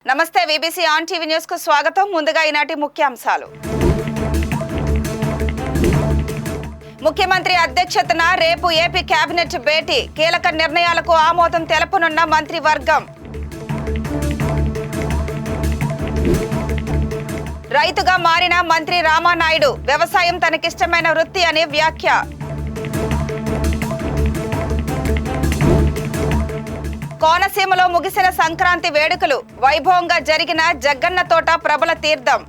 నమస్తే VBC on TV news కు స్వాగతం. ముందుగా ఈనాటి ముఖ్యాంశాలు. ముఖ్యమంత్రి అధ్యక్షతన రేపు ఏపీ కేబినెట్ భేటీ. కీలక నిర్ణయాలకు ఆమోదం తెలపనున్న మంత్రివర్గం. రైతుగా మారిన మంత్రి రామానాయుడు వ్యవసాయం తనకిష్టమైన వృత్తి అనే వ్యాఖ్య. కోనసీమలో ముగిసిన సంక్రాంతి వేడుకలు. వైభవంగా జరిగిన జగ్గన్న తోట ప్రబల తీర్థం.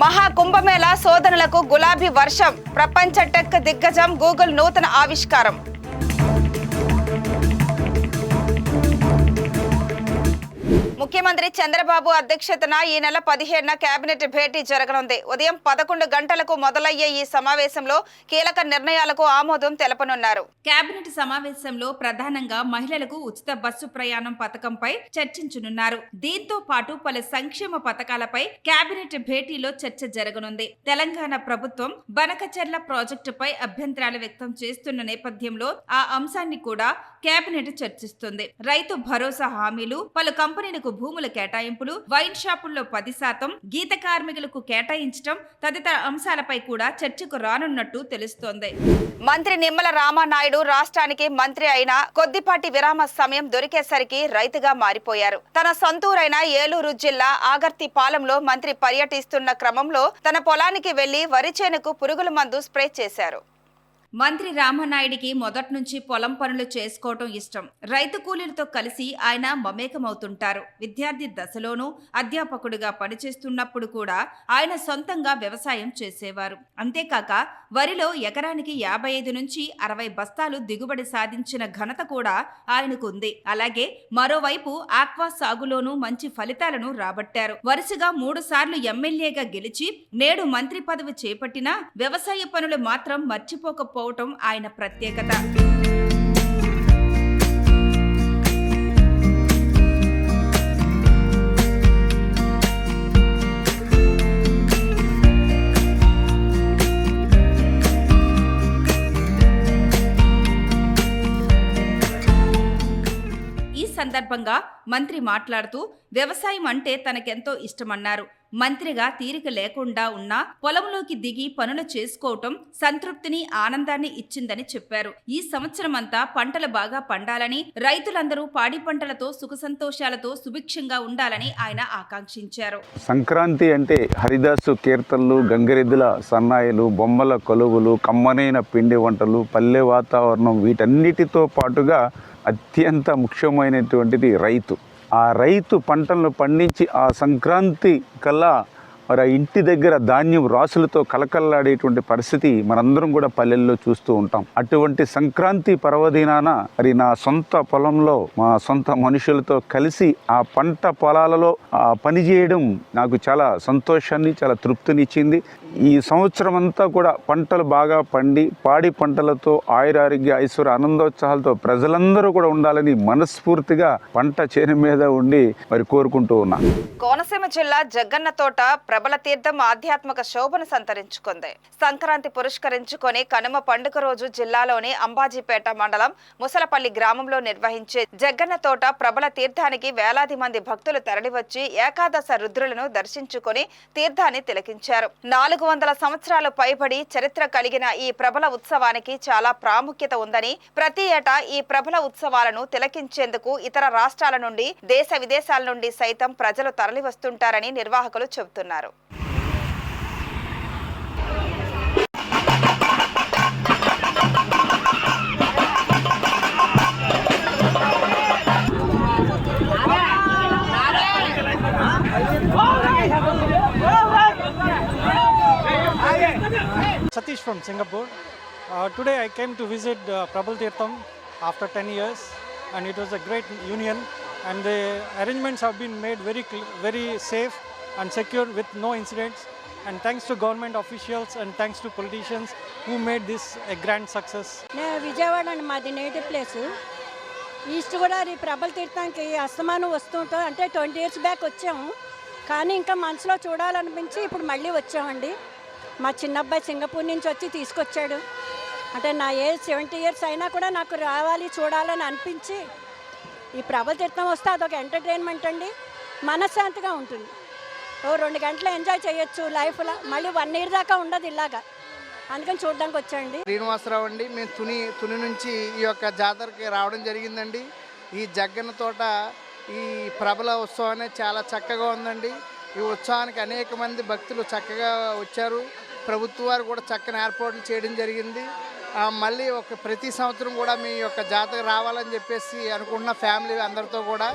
మహాకుంభమేళా శోధనలకు గులాబీ వర్షం. ప్రపంచ టెక్ దిగ్గజం గూగుల్ నూతన ఆవిష్కారం. ముఖ్యమంత్రి చంద్రబాబు అధ్యక్షతన ఈ నెల 17న కేబినెట్ భేటీ జరగనుంది. ఉదయం 11 గంటలకు మొదలయ్యే ఈ సమావేశంలో కీలక నిర్ణయాలకు ఆమోదం తెలపనున్నారు. కేబినెట్ సమావేశంలో ప్రధానంగా మహిళలకు ఉచిత బస్సు ప్రయాణం పథకంపై చర్చించనున్నారు. దీంతో పాటు పలు సంక్షేమ పథకాలపై కేబినెట్ భేటీలో చర్చ జరగనుంది. తెలంగాణ ప్రభుత్వం బనకచెర్ల ప్రాజెక్టుపై అభ్యంతరాలు వ్యక్తం చేస్తున్న నేపథ్యంలో ఆ అంశాన్ని కూడా కేబినెట్ చర్చిస్తుంది. రైతు భరోసా హామీలు, పలు కంపెనీలకు భూముల కేటాయింపులు, వైన్ షాపుల్లో 10%, గీత కార్మికులకు కేటాయించడం తదితర అంశాలపై కూడా చర్చకు రానున్నట్టు తెలుస్తోంది. మంత్రి నిమ్మల రామానాయుడు రాష్ట్రానికి మంత్రి అయిన కొద్దిపాటి విరామ సమయం దొరికేసరికి రైతుగా మారిపోయారు. తన సొంతూరైన ఏలూరు జిల్లా ఆగర్తిపాలెంలో మంత్రి పర్యటిస్తున్న క్రమంలో తన పొలానికి వెళ్లి వరి చేనుకు పురుగుల మందు స్ప్రే చేశారు. మంత్రి రామానాయుడికి మొదటి నుంచి పొలం పనులు చేసుకోవటం ఇష్టం. రైతు కూలీలతో కలిసి ఆయన మమేకమవుతుంటారు. విద్యార్థి దశలోనూ అధ్యాపకుడిగా పనిచేస్తున్నప్పుడు కూడా ఆయన సొంతంగా వ్యవసాయం చేసేవారు. అంతేకాక వరిలో ఎకరానికి 55 నుంచి 60 బస్తాలు దిగుబడి సాధించిన ఘనత కూడా ఆయనకు ఉంది. అలాగే మరోవైపు ఆక్వా సాగులోనూ మంచి ఫలితాలను రాబట్టారు. వరుసగా 3 సార్లు ఎమ్మెల్యేగా గెలిచి నేడు మంత్రి పదవి చేపట్టినా వ్యవసాయ పనులు మాత్రం మర్చిపోకపోవటం ఆయన ప్రత్యేకత. ఈ సందర్భంగా మంత్రి మాట్లాడుతూ వ్యవసాయం అంటే తనకెంతో ఇష్టమన్నారు. మంత్రిగా తీరిక లేకుండా ఉన్నా పొలంలోకి దిగి పనులు చేసుకోవటం సంతృప్తిని, ఆనందాన్ని ఇచ్చిందని చెప్పారు. ఈ సంవత్సరమంతా పంటలు బాగా పండాలని, రైతులందరూ పాడి పంటలతో సుఖ సంతోషాలతో సుభిక్షంగా ఉండాలని ఆయన ఆకాంక్షించారు. సంక్రాంతి అంటే హరిదాసు కీర్తనలు, గంగిరెద్దుల సన్నాయిలు, బొమ్మల కొలువులు, కమ్మనైన పిండి వంటలు, పల్లె వాతావరణం, వీటన్నిటితో పాటుగా అత్యంత ముఖ్యమైనటువంటిది రైతు. ఆ రైతు పంటలను పండించి ఆ సంక్రాంతి కల్లా మరి ఆ ఇంటి దగ్గర ధాన్యం రాసులతో కలకల్లాడేటువంటి పరిస్థితి మనందరం కూడా పల్లెల్లో చూస్తూ ఉంటాం. అటువంటి సంక్రాంతి పర్వదినాన మరి నా సొంత పొలంలో మా సొంత మనుషులతో కలిసి ఆ పంట పొలాలలో పని చేయడం నాకు చాలా సంతోషాన్ని, చాలా తృప్తినిచ్చింది. ఈ సంవత్సరం అంతా కూడా పంటలు బాగా పండి పాడి పంటలతో ఆయురారోగ్య ఐశ్వర్య ఆనందోత్సాహాలతో ప్రజలందరూ కూడా ఉండాలని మనస్ఫూర్తిగా పంట చేను మీద ఉండి మరి కోరుకుంటూ ఉన్నా. కోనసీమ జిల్లా జగ్గన్న తోట ప్రబల తీర్థం ఆధ్యాత్మిక శోభను సంతరించుకుంది. సంక్రాంతి పురస్కరించుకొని కనుమ పండుగ రోజు జిల్లాలోని అంబాజీపేట మండలం ముసలపల్లి గ్రామంలో నిర్వహించే జగ్గన్న తోట ప్రబల తీర్థానికి వేలాది మంది భక్తులు తరలివచ్చి ఏకాదశ రుద్రులను దర్శించుకొని తీర్థాన్ని తిలకించారు. 400 సంవత్సరాలు పైబడి చరిత్ర కలిగిన ఈ ప్రబల ఉత్సవానికి చాలా ప్రాముఖ్యత ఉందని, ప్రతి ఏటా ఈ ప్రబల ఉత్సవాలను తిలకించేందుకు ఇతర రాష్ట్రాల నుండి, దేశ విదేశాల నుండి సైతం ప్రజలు తరలివస్తుంటారని నిర్వాహకులు చెబుతున్నారు. Satish from Singapore. Today I came to visit Prabal Tirtham after 10 years, and it was a great union, and the arrangements have been made very safe and secure with no incidents, and thanks to government officials and thanks to politicians who made this a grand success. Vijayawada మాది native place. East Godavari Prabhal తీర్థంకి అస్తమానం వస్తుంటాం. అంటే 20 years back వచ్చాము, కానీ ఇంకా మనసులో చూడాలనిపించి ఇప్పుడు మళ్ళీ వచ్చామండి. మా చిన్నబ్బాయి సింగపూర్ నుంచి వచ్చి తీసుకొచ్చాడు. అంటే నా ఏజ్ 70 ఇయర్స్ అయినా కూడా నాకు రావాలి చూడాలని అనిపించి ఈ ప్రభల తీర్థం వస్తే అదొక ఎంటర్టైన్మెంట్ అండి, మనశ్శాంతిగా ఉంటుంది. ఓ 2 గంటలు ఎంజాయ్ చేయొచ్చు లైఫ్లో, మళ్ళీ 1 ఇయర్ దాకా ఉండదు ఇలాగా. అందుకని చూడడానికి వచ్చాండి. శ్రీనివాసరావు అండి. మేము తుని నుంచి ఈ యొక్క జాతరకి రావడం జరిగిందండి. ఈ జగ్గన్న తోట ఈ ప్రభల ఉత్సవం అనేది చాలా చక్కగా ఉందండి. ఈ ఉత్సవానికి అనేక మంది భక్తులు చక్కగా వచ్చారు. ప్రభుత్వ వారు కూడా చక్కని ఏర్పాట్లు చేయడం జరిగింది. మళ్ళీ ప్రతి సంవత్సరం కూడా మీ యొక్క జాతర రావాలని చెప్పేసి అనుకుంటున్న ఫ్యామిలీ అందరితో కూడా.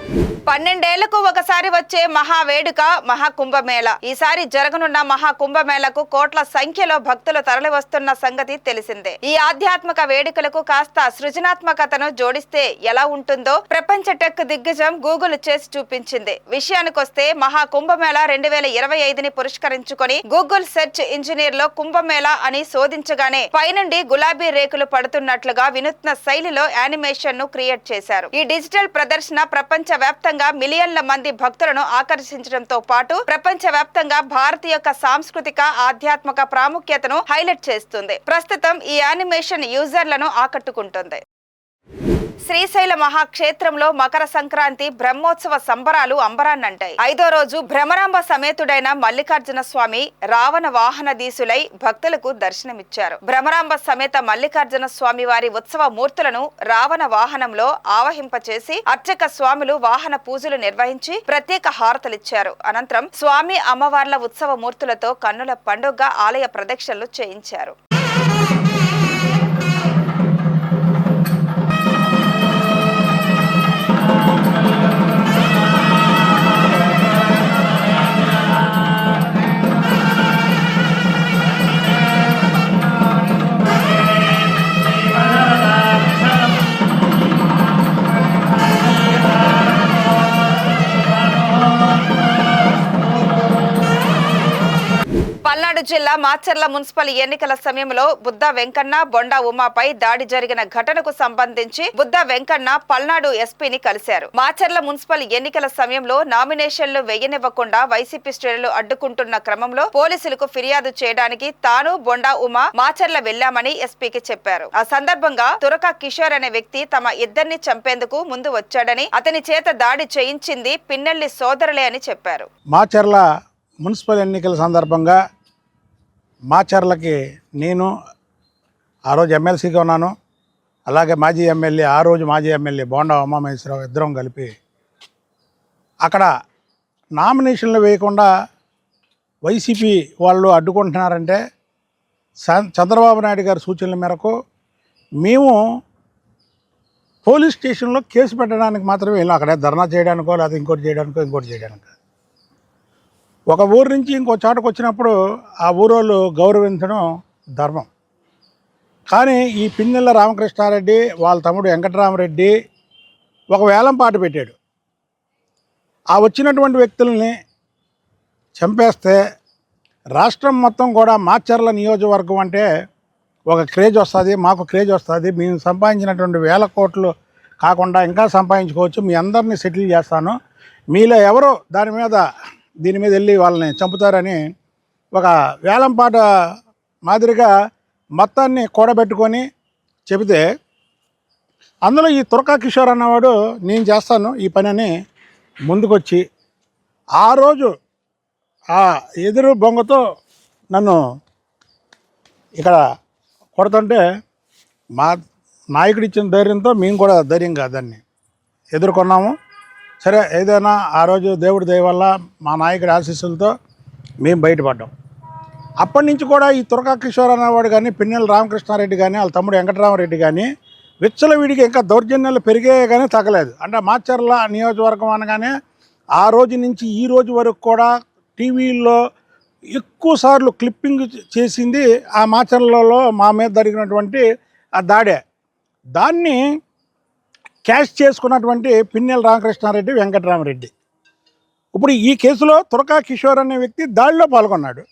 12 ఏళ్లకు ఒకసారి వచ్చే మహా వేడుక మహాకుంభమేళ. ఈసారి జరగనున్న మహాకుంభమేళకు కోట్ల సంఖ్యలో భక్తులు తరలి వస్తున్న సంగతి తెలిసిందే. ఈ ఆధ్యాత్మిక వేడుకలకు కాస్త సృజనాత్మకతను జోడిస్తే ఎలా ఉంటుందో ప్రపంచ టెక్ దిగ్గజం గూగుల్ చేసి చూపించింది. విషయానికొస్తే మహాకుంభమేళ 2025ని పురస్కరించుకొని గూగుల్ సెర్చ్ ఇంజనీర్ లో కుంభమేళ అని శోధించగానే పైనుండి గులాబీ రేకులు పడుతున్నట్లుగా వినూత్న శైలిలో యానిమేషన్ ను క్రియేట్ చేశారు. ఈ డిజిటల్ ప్రదర్శన ప్రపంచ వ్యాప్తంగా మిలియన్ల మంది భక్తులను ఆకర్షించడంతో పాటు ప్రపంచ వ్యాప్తంగా భారత్ యొక్క సాంస్కృతిక ఆధ్యాత్మిక ప్రాముఖ్యతను హైలైట్ చేస్తుంది. ప్రస్తుతం ఈ యానిమేషన్ యూజర్లను ఆకట్టుకుంటుంది. శ్రీశైల మహాక్షేత్రంలో మకర సంక్రాంతి బ్రహ్మోత్సవ సంబరాలు అంబరాన్నంటాయి. 5వ రోజు భ్రమరాంబ సమేతుడైన మల్లికార్జున స్వామి రావణ వాహనధీసులై భక్తులకు దర్శనమిచ్చారు. భ్రమరాంబ సమేత మల్లికార్జున స్వామి వారి ఉత్సవ మూర్తులను రావణ వాహనంలో ఆవహింపచేసి అర్చక స్వాములు వాహన పూజలు నిర్వహించి ప్రత్యేక హారతలిచ్చారు. అనంతరం స్వామి అమ్మవార్ల ఉత్సవ మూర్తులతో కన్నుల పండుగ ఆలయ ప్రదక్షిణలు చేయించారు. పల్నాడు జిల్లా మాచర్ల మున్సిపల్ ఎన్నికల సమయంలో బుద్ధ వెంకన్న బొండా ఉమాపై దాడి జరిగిన ఘటనకు సంబంధించి బుద్ధ వెంకన్న పల్నాడు ఎస్పీని కలిశారు. మాచర్ల మున్సిపల్ ఎన్నికల సమయంలో నామినేషన్లు వేయనివ్వకుండా వైసీపీ శ్రేణులు అడ్డుకుంటున్న క్రమంలో పోలీసులకు ఫిర్యాదు చేయడానికి తాను బొండా ఉమా మాచర్ల వెళ్లామని ఎస్పీకి చెప్పారు. ఆ సందర్భంగా తురక కిషోర్ అనే వ్యక్తి తమ ఇద్దరిని చంపేందుకు ముందు వచ్చాడని, అతని చేత దాడి చేయించింది పిన్నెల్లి సోదరులే అని చెప్పారు. మాచర్ల మున్సిపల్ ఎన్నికల సందర్భంగా మాచర్లకి నేను ఆ రోజు ఎమ్మెల్సీగా ఉన్నాను, అలాగే మాజీ ఎమ్మెల్యే ఆ రోజు మాజీ ఎమ్మెల్యే బోండా ఉమామహేశ్వరరావు ఇద్దరం కలిపి అక్కడ నామినేషన్లు వేయకుండా వైసీపీ వాళ్ళు అడ్డుకుంటున్నారంటే చంద్రబాబు నాయుడు గారి సూచనల మేరకు మేము పోలీస్ స్టేషన్లో కేసు పెట్టడానికి మాత్రమే వెళ్ళాం. అక్కడ ధర్నా చేయడానికో లేదా ఇంకోటి చేయడానికో ఒక ఊరు నుంచి ఇంకో చోటకు వచ్చినప్పుడు ఆ ఊరోళ్ళు గౌరవించడం ధర్మం. కానీ ఈ పిన్నెల రామకృష్ణారెడ్డి వాళ్ళ తమ్ముడు వెంకటరామరెడ్డి ఒక వేలంపాట పెట్టాడు. ఆ వచ్చినటువంటి వ్యక్తుల్ని చంపేస్తే రాష్ట్రం మొత్తం కూడా మాచర్ల నియోజకవర్గం అంటే ఒక క్రేజ్ వస్తుంది, మాకు క్రేజ్ వస్తుంది, మేము సంపాదించినటువంటి 1000 కోట్లు కాకుండా ఇంకా సంపాదించుకోవచ్చు, మీ అందరినీ సెటిల్ చేస్తాను, మీలో ఎవరో దీని మీద వెళ్ళి వాళ్ళని చంపుతారని ఒక వేలంపాట మాదిరిగా మొత్తాన్ని కూడబెట్టుకొని చెబితే అందులో ఈ తురకా కిషోర్ అన్నవాడు నేను చేస్తాను ఈ పని అని ముందుకొచ్చి ఆ రోజు ఆ ఎదురు బొంగతో నన్ను ఇక్కడ కొడుతుంటే మా నాయకుడు ఇచ్చిన ధైర్యంతో మేము కూడా ధైర్యంగా దాన్ని ఎదుర్కొన్నాము. సరే, ఏదైనా ఆ రోజు దేవుడి దయ వల్ల మా నాయకుడి ఆశీస్సులతో మేము బయటపడ్డాం. అప్పటి నుంచి కూడా ఈ తురకా కిషోర్ అనేవాడు కానీ, పిన్నెల రామకృష్ణారెడ్డి కానీ, వాళ్ళ తమ్ముడు వెంకటరామరెడ్డి కానీ విచ్చలవిడికి ఇంకా దౌర్జన్యాలు పెరిగాయి కానీ తగ్గలేదు. అంటే మాచర్ల నియోజకవర్గం అనగానే ఆ రోజు నుంచి ఈ రోజు వరకు కూడా టీవీల్లో ఎక్కువ సార్లు క్లిప్పింగ్ చేసింది ఆ మాచర్లలో మా మీద జరిగినటువంటి ఆ దాన్ని క్యాష్ చేసుకున్నటువంటి పిన్నెల రామకృష్ణారెడ్డి, వెంకటరామరెడ్డి. ఇప్పుడు ఈ కేసులో తురకా కిషోర్ అనే వ్యక్తి దాడిలో పాల్గొన్నాడు.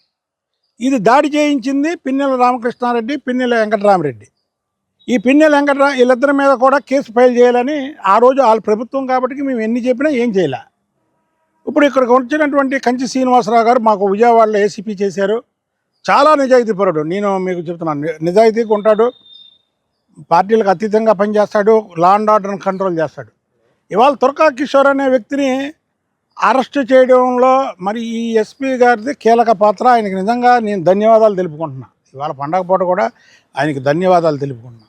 ఇది దాడి చేయించింది పిన్నెల రామకృష్ణారెడ్డి, పిన్నెల వెంకటరామరెడ్డి. ఈ వీళ్ళిద్దరి మీద కూడా కేసు ఫైల్ చేయాలని ఆ రోజు వాళ్ళ ప్రభుత్వం కాబట్టి మేము ఎన్ని చెప్పినా ఏం చేయాల. ఇప్పుడు ఇక్కడికి వచ్చినటువంటి కంచి శ్రీనివాసరావు గారు మాకు విజయవాడలో ఏసీపీ చేశారు. చాలా నిజాయితీపరుడు, నేను మీకు చెప్తున్నాను, నిజాయితీగా ఉంటాడు. పార్టీలకు అతీతంగా పనిచేస్తాడు, లా అండ్ ఆర్డర్ని కంట్రోల్ చేస్తాడు. ఇవాళ తురకా కిషోర్ అనే వ్యక్తిని అరెస్ట్ చేయడంలో మరి ఈ ఎస్పీ గారిది కీలక పాత్ర. ఆయనకి నిజంగా నేను ధన్యవాదాలు తెలుపుకుంటున్నా. ఇవాళ పండగ పూట కూడా ఆయనకి ధన్యవాదాలు తెలుపుకుంటున్నా.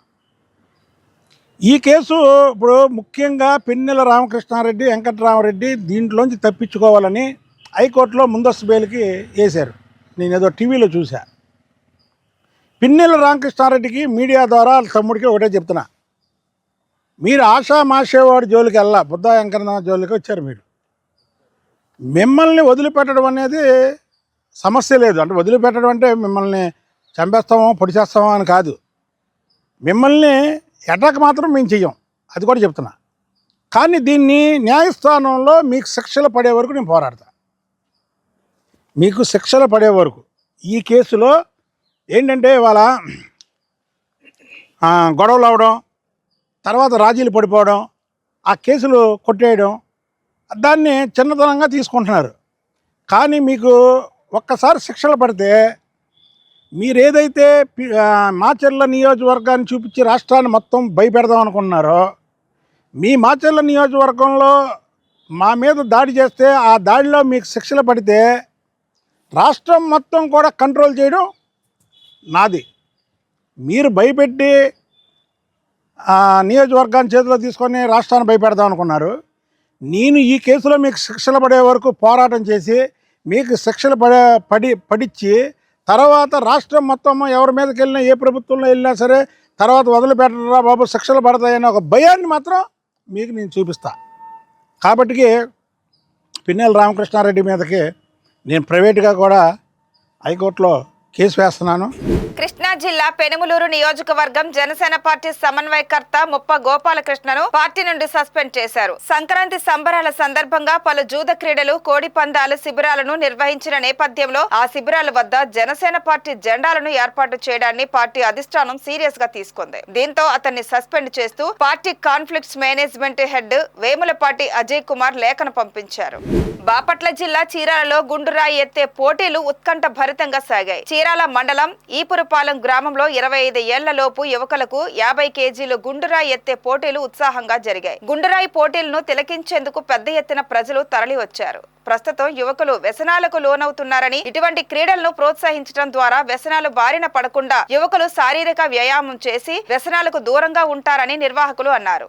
ఈ కేసు ఇప్పుడు ముఖ్యంగా పిన్నెల రామకృష్ణారెడ్డి, వెంకటరామరెడ్డి దీంట్లోంచి తప్పించుకోవాలని హైకోర్టులో ముందస్తు బెయిల్కి వేశారు. నేను ఏదో టీవీలో చూసా. పిన్నెల రామకృష్ణారెడ్డికి మీడియా ద్వారా తమ్ముడికి ఒకటే చెప్తున్నా, మీరు ఆశా మాషేవాడి జోలికి వెళ్ళా, బుద్ధా వెంకన్న జోలికి వచ్చారు. మీరు మిమ్మల్ని వదిలిపెట్టడం అనేది సమస్య లేదు. అంటే వదిలిపెట్టడం అంటే మిమ్మల్ని చంపేస్తామో పొడి చేస్తామో అని కాదు. మిమ్మల్ని అటాక్ మాత్రం మేము చెయ్యం, అది కూడా చెప్తున్నా. కానీ దీన్ని న్యాయస్థానంలో మీకు శిక్షలు పడే వరకు నేను పోరాడతా. మీకు శిక్షలు పడే వరకు. ఈ కేసులో ఏంటంటే ఇవాళ గొడవలు అవడం, తర్వాత రాజీలు పడిపోవడం, ఆ కేసులు కొట్టేయడం, దాన్ని చిన్నతనంగా తీసుకుంటున్నారు. కానీ మీకు ఒక్కసారి శిక్షలు పడితే మీరు ఏదైతే మాచర్ల నియోజకవర్గాన్ని చూపించి రాష్ట్రాన్ని మొత్తం భయపెడదాం అనుకున్నారో, మీ మాచర్ల నియోజకవర్గంలో మా మీద దాడి చేస్తే ఆ దాడిలో మీకు శిక్షలు పడితే రాష్ట్రం మొత్తం కూడా కంట్రోల్ చేయడం నాది. మీరు భయపెట్టి నియోజకవర్గాన్ని చేతిలో తీసుకొని రాష్ట్రాన్ని భయపెడదాం అనుకున్నారు. నేను ఈ కేసులో మీకు శిక్షలు పడే వరకు పోరాటం చేసి మీకు శిక్షలు పడిచ్చి తర్వాత రాష్ట్రం మొత్తం ఎవరి మీదకి వెళ్ళినా, ఏ ప్రభుత్వంలో వెళ్ళినా సరే తర్వాత వదిలిపెట్టరా బాబు శిక్షలు పడతాయని ఒక భయాన్ని మాత్రం మీకు నేను చూపిస్తా. కాబట్టి పిన్నెల రామకృష్ణారెడ్డి మీదకి నేను ప్రైవేట్గా కూడా హైకోర్టులో కేసు వేస్తున్నాను. కృష్ణా జిల్లా పెనుమలూరు నియోజకవర్గం జనసేన పార్టీ సమన్వయకర్త ముప్ప గోపాలకృష్ణను పార్టీ నుండి సస్పెండ్ చేశారు. సంక్రాంతి సంబరాల సందర్భంగా పలు జూద క్రీడలు, కోడి పందాలు శిబిరాలను నిర్వహించిన నేపథ్యంలో ఆ శిబిరాల వద్ద జనసేన పార్టీ జెండాలను ఏర్పాటు చేయడాన్ని పార్టీ అధిష్టానం సీరియస్ గా తీసుకుంది. దీంతో అతన్ని సస్పెండ్ చేస్తూ party conflicts management head Vemulapati Ajay Kumar లేఖను పంపించారు. బాపట్ల జిల్లా చీరాలలో గుండురాయి ఎత్తే పోటీలు ఉత్కంఠ భరితంగా సాగాయి. చీరాల మండలం ఈపురపాలెం గ్రామంలో 25 ఏళ్లలోపు యువకులకు 50 కేజీలు గుండురాయి ఎత్తే పోటీలు ఉత్సాహంగా జరిగాయి. గుండురాయి పోటీలను తిలకించేందుకు పెద్ద ఎత్తున ప్రజలు తరలి వచ్చారు. ప్రస్తుతం యువకులు వ్యసనాలకు లోనవుతున్నారని, ఇటువంటి క్రీడలను ప్రోత్సహించడం ద్వారా వ్యసనాలు బారిన పడకుండా యువకులు శారీరక వ్యాయామం చేసి వ్యసనాలకు దూరంగా ఉంటారని నిర్వాహకులు అన్నారు.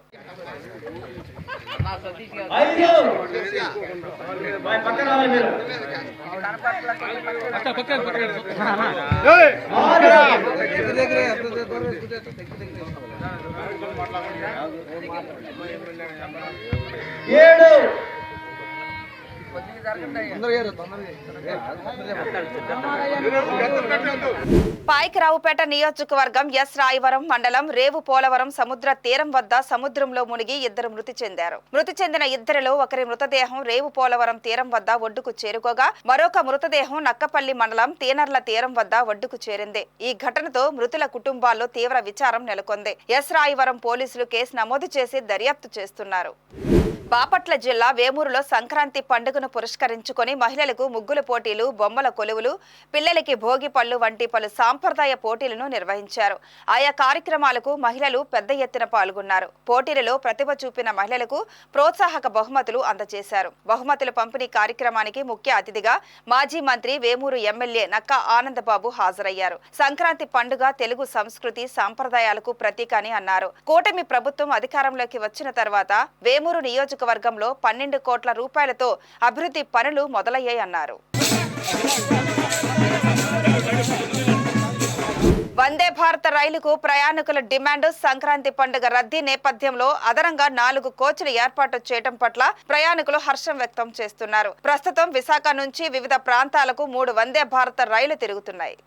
పాయకరావుపేట నియోజకవర్గం ఎస్ రాయవరం మండలం రేవు పోలవరం సముద్ర తీరం వద్ద సముద్రంలో మునిగి 2 మృతి చెందారు. మృతి చెందిన 2లో ఒకరి మృతదేహం రేవు పోలవరం తీరం వద్ద ఒడ్డుకు చేరుకోగా మరొక మృతదేహం నక్కపల్లి మండలం తేనర్ల తీరం వద్ద ఒడ్డుకు చేరింది. ఈ ఘటనతో మృతుల కుటుంబాల్లో తీవ్ర విచారం నెలకొంది. ఎస్ రాయవరం పోలీసులు కేసు నమోదు చేసి దర్యాప్తు చేస్తున్నారు. బాపట్ల జిల్లా వేమూరులో సంక్రాంతి పండుగను పురస్కరించుకొని మహిళలకు ముగ్గుల పోటీలు, బొమ్మల కొలువులు, పిల్లలకి భోగి పళ్ళు వంటి పలు సాంప్రదాయ పోటీలను నిర్వహించారు. ఆయా కార్యక్రమాలకు మహిళలు పెద్ద ఎత్తున పాల్గొన్నారు. పోటీలలో ప్రతిభ చూపిన మహిళలకు ప్రోత్సాహక బహుమతులు అందజేశారు. బహుమతుల పంపిణీ కార్యక్రమానికి ముఖ్య అతిథిగా మాజీ మంత్రి వేమూరు ఎమ్మెల్యే నక్కా ఆనందబాబు హాజరయ్యారు. సంక్రాంతి పండుగ తెలుగు సంస్కృతి సాంప్రదాయాలకు ప్రతీక అని అన్నారు. కూటమి ప్రభుత్వం అధికారంలోకి వచ్చిన తర్వాత వేమూరు నియోజకవర్గంలో 12 కోట్ల రూపాయలతో అభివృద్ధి పనులు మొదలయ్యాయన్నారు. వందే భారత రైలుకు ప్రయాణికుల డిమాండ్. సంక్రాంతి పండుగ రద్దీ నేపథ్యంలో అదనంగా 4 కోచ్లు ఏర్పాటు చేయడం పట్ల ప్రయాణికులు హర్షం వ్యక్తం చేస్తున్నారు. ప్రస్తుతం విశాఖ నుంచి వివిధ ప్రాంతాలకు 3 వందే భారత రైలు తిరుగుతున్నాయి.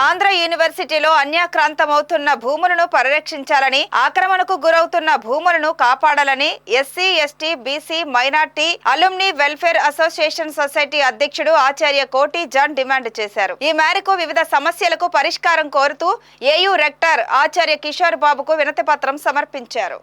ఆంధ్ర యూనివర్సిటీలో అన్యాక్రాంతమవుతున్న భూములను పరిరక్షించాలని, ఆక్రమణకు గురవుతున్న భూములను కాపాడాలని SC, ST, BC, minority alumni welfare association society అధ్యక్షుడు ఆచార్య కోటి జాన్ డిమాండ్ చేశారు. ఈ మేరకు వివిధ సమస్యలకు పరిష్కారం కోరుతూ ఏయూ రెక్టర్ ఆచార్య కిషోర్ బాబుకు వినతి పత్రం సమర్పించారు.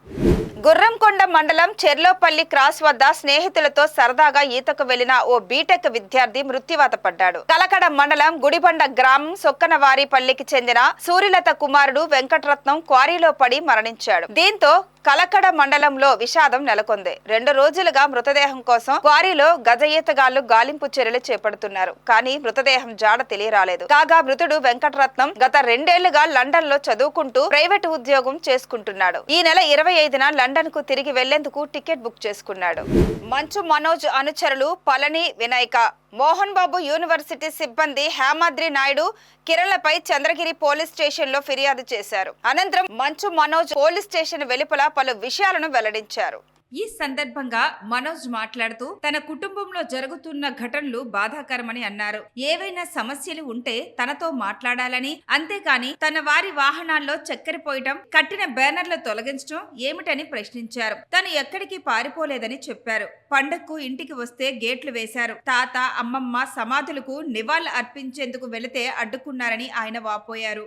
గుర్రంకొండ మండలం చెర్లోపల్లి క్రాస్ వద్ద స్నేహితులతో సరదాగా ఈతకు వెళ్లిన ఓ బీటెక్ విద్యార్థి మృత్యువాత పడ్డాడు. కలకడ మండలం గుడిబండ గ్రామం సొక్కన చిన్నవారిపల్లికి చెందిన సూర్యలత కుమారుడు వెంకటరత్నం క్వారీలో పడి మరణించాడు. దీంతో కలకడ మండలంలో విషాదం నెలకొంది. 2 రోజులుగా మృతదేహం కోసం క్వారీలో గజ ఈతగాళ్లు గాలింపు చర్యలు చేపడుతున్నారు. కానీ మృతదేహం జాడ తెలియరాలేదు. కాగా మృతుడు వెంకటరత్నం గత 2 ఏళ్లుగా లండన్ లో చదువుకుంటూ ప్రైవేట్ ఉద్యోగం చేసుకుంటున్నాడు. ఈ నెల 25న లండన్ కు తిరిగి వెళ్లేందుకు టికెట్ బుక్ చేసుకున్నాడు. మంచు మనోజ్ అనుచరులు పళని వినాయక మోహన్ బాబు యూనివర్సిటీ సిబ్బంది హేమాద్రి నాయుడు కిరణ్లపై చంద్రగిరి పోలీస్ స్టేషన్ లో ఫిర్యాదు చేశారు. అనంతరం మంచు మనోజ్ పోలీస్ స్టేషన్ వెలుపల పలు విషయాలను వెల్లడించారు. ఈ సందర్భంగా మనోజ్ మాట్లాడుతూ తన కుటుంబంలో జరుగుతున్న ఘటనలు బాధాకరమని అన్నారు. ఏవైనా సమస్యలు ఉంటే తనతో మాట్లాడాలని, అంతేకాని తన వారి వాహనాల్లో చక్కెర పోయటం, కట్టిన బ్యానర్లు తొలగించడం ఏమిటని ప్రశ్నించారు. తను ఎక్కడికి పారిపోలేదని చెప్పారు. పండగకు ఇంటికి వస్తే గేట్లు వేశారు. తాత, అమ్మమ్మ సమాధులకు నివాళులు అర్పించేందుకు వెళితే అడ్డుకున్నారని ఆయన వాపోయారు.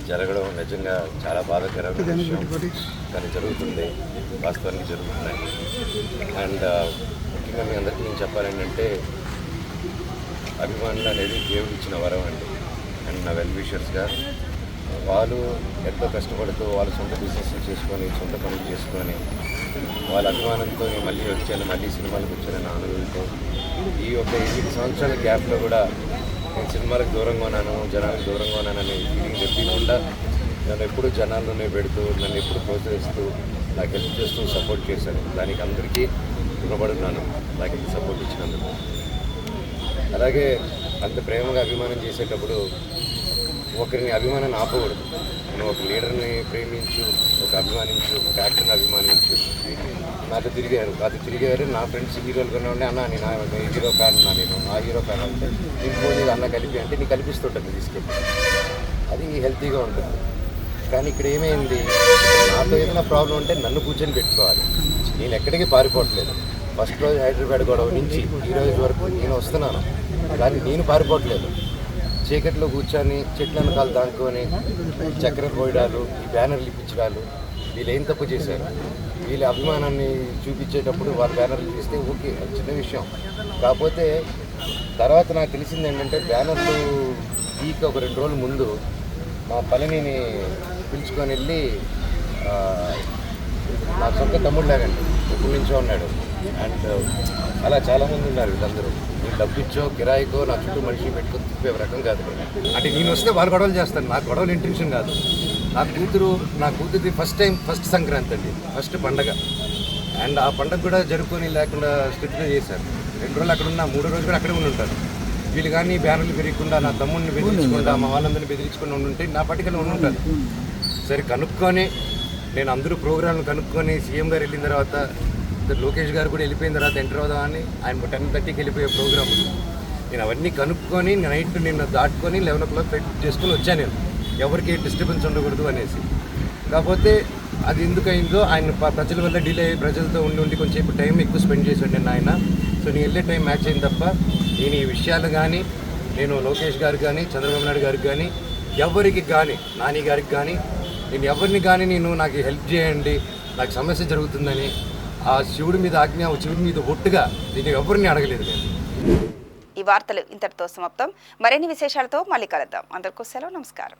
జరగడం నిజంగా చాలా బాధాకరమైన విషయం, కానీ జరుగుతుంది, వాస్తవానికి జరుగుతున్నాయి. అండ్ ముఖ్యంగా మీ అందరికీ నేను చెప్పాలేంటంటే అభిమానులు అనేది దేవుడు ఇచ్చిన వరం అండి. అండ్ నా వెల్ విషర్స్గా వాళ్ళు ఎంతో కష్టపడుతూ వాళ్ళ సొంత బిజినెస్ చేసుకొని, సొంత పనులు చేసుకొని, వాళ్ళ అభిమానంతో మళ్ళీ వచ్చాను, మళ్ళీ సినిమాలకు వచ్చాను ఆనందంతో ఈ ఒక 8 సంవత్సరాల గ్యాప్లో కూడా నేను సినిమాలకు దూరంగా ఉన్నాను, జనాలకు దూరంగా ఉన్నానని ఫీలింగ్ తెప్పకుండా నన్ను ఎప్పుడు జనాల్లోనే పెడుతూ, నన్ను ఎప్పుడు ప్రోత్సహిస్తూ, నాకు హెల్ప్ చేస్తూ సపోర్ట్ చేశాను. దానికి అందరికీ రుణపడున్నాను, నాకు ఇంత సపోర్ట్ ఇచ్చినందుకు. అలాగే అంత ప్రేమగా అభిమానం చేసేటప్పుడు ఒకరిని అభిమానాన్ని ఆపకూడదు. నువ్వు ఒక లీడర్ని ప్రేమించు, ఒక అభిమానించు, ఒక యాక్టర్ని అభిమానించు. నాతో తిరిగారు నా ఫ్రెండ్స్ హీరోలు కొన్నా ఉండే, అన్న నేను హీరో ఫ్యాన్, నేను ఆ హీరో ఫ్యాన్ అంటే ఇంకోది అన్న కలిపి అంటే నీకు కల్పిస్తుంటుంది తీసుకెళ్ళి, అది హెల్తీగా ఉంటుంది. కానీ ఇక్కడ ఏమైంది, నాతో ఏదైనా ప్రాబ్లం ఉంటే నన్ను కూర్చొని పెట్టుకోవాలి. నేను ఎక్కడికి పారిపోవట్లేదు. ఫస్ట్ రోజు హైదరాబాద్ గొడవ నుంచి ఈ రోజు వరకు నేను వస్తున్నాను, కానీ నేను పారిపోవట్లేదు. చీకట్లో కూర్చొని చెట్ల వెనకాలు దాటుకొని చక్కెర పోయడాలు, ఈ బ్యానర్లు ఇప్పించడాలు, వీళ్ళు ఏం తప్పు చేశారు? వీళ్ళ అభిమానాన్ని చూపించేటప్పుడు వాళ్ళ బ్యానర్లు తీస్తే ఓకే, అది చిన్న విషయం. కాకపోతే తర్వాత నాకు తెలిసింది ఏంటంటే బ్యానర్లు వీక్ ఒక 2 రోజుల ముందు మా పళనిని పిలుచుకొని వెళ్ళి, నా సొంత తమ్ముడు లాగండి, ఎప్పటి నుంచో ఉన్నాడు. అండ్ అలా చాలామంది ఉన్నారు. వీళ్ళందరూ నేను డబ్బిచ్చో కిరాయికో నా చుట్టూ మనిషిని పెట్టుకొని తిప్పే రకం కాదు. అంటే నేను వస్తే వాళ్ళు గొడవలు చేస్తాను, నాకు గొడవలు ఇంటెన్షన్ కాదు. నా కూతురిది ఫస్ట్ సంక్రాంతి అండి, ఫస్ట్ పండగ. అండ్ ఆ పండగ కూడా జరుపుకొని లేకుండా స్ట్రిక్ట్గా చేశారు. 2 రోజులు అక్కడ ఉన్నా, 3వ రోజు కూడా అక్కడే ఉంటారు. వీళ్ళు కానీ బ్యానర్లు పెరగకుండా, నా తమ్ముడిని బెదిరించకుండా, మా వాళ్ళందరినీ బెదిరించకుండా ఉండుంటే నా పట్టికలో ఉంటారు. సరే కనుక్కొని, నేను అందరూ ప్రోగ్రాంలు కనుక్కొని సీఎం గారు వెళ్ళిన తర్వాత, లోకేష్ గారు కూడా వెళ్ళిపోయిన తర్వాత ఎంటర్ అవుదామని ఆయన 10:30కి వెళ్ళిపోయే ప్రోగ్రామ్. నేను అవన్నీ కనుక్కొని నైట్ నిన్న దాటుకొని 11 o'clock చేసుకొని వచ్చాను. నేను ఎవరికి డిస్టర్బెన్స్ ఉండకూడదు అనేసి. కాకపోతే అది ఎందుకైందో ఆయన ప్రజల వల్ల డిలే అయ్యి ప్రజలతో ఉండి కొంచెం టైం ఎక్కువ స్పెండ్ చేశాడు నేను ఆయన. సో నేను వెళ్ళే టైం మ్యాచ్ అయింది తప్ప నేను ఈ విషయాలు కానీ, నేను లోకేష్ గారు కానీ, చంద్రబాబు నాయుడు గారికి కానీ, ఎవరికి కానీ, నాని గారికి కానీ, నేను ఎవరిని కానీ నాకు హెల్ప్ చేయండి, నాకు సమస్య జరుగుతుందని ఆ శివుడి మీద ఆజ్ఞ, శివుడి మీద ఒట్టుగా నేను ఎవరిని అడగలేదు నేను. ఈ వార్తలు ఇంతటితో సమాప్తం. మరిన్ని విశేషాలతో మళ్ళీ కలుద్దాం. అందరికీ సెలవు, నమస్కారం.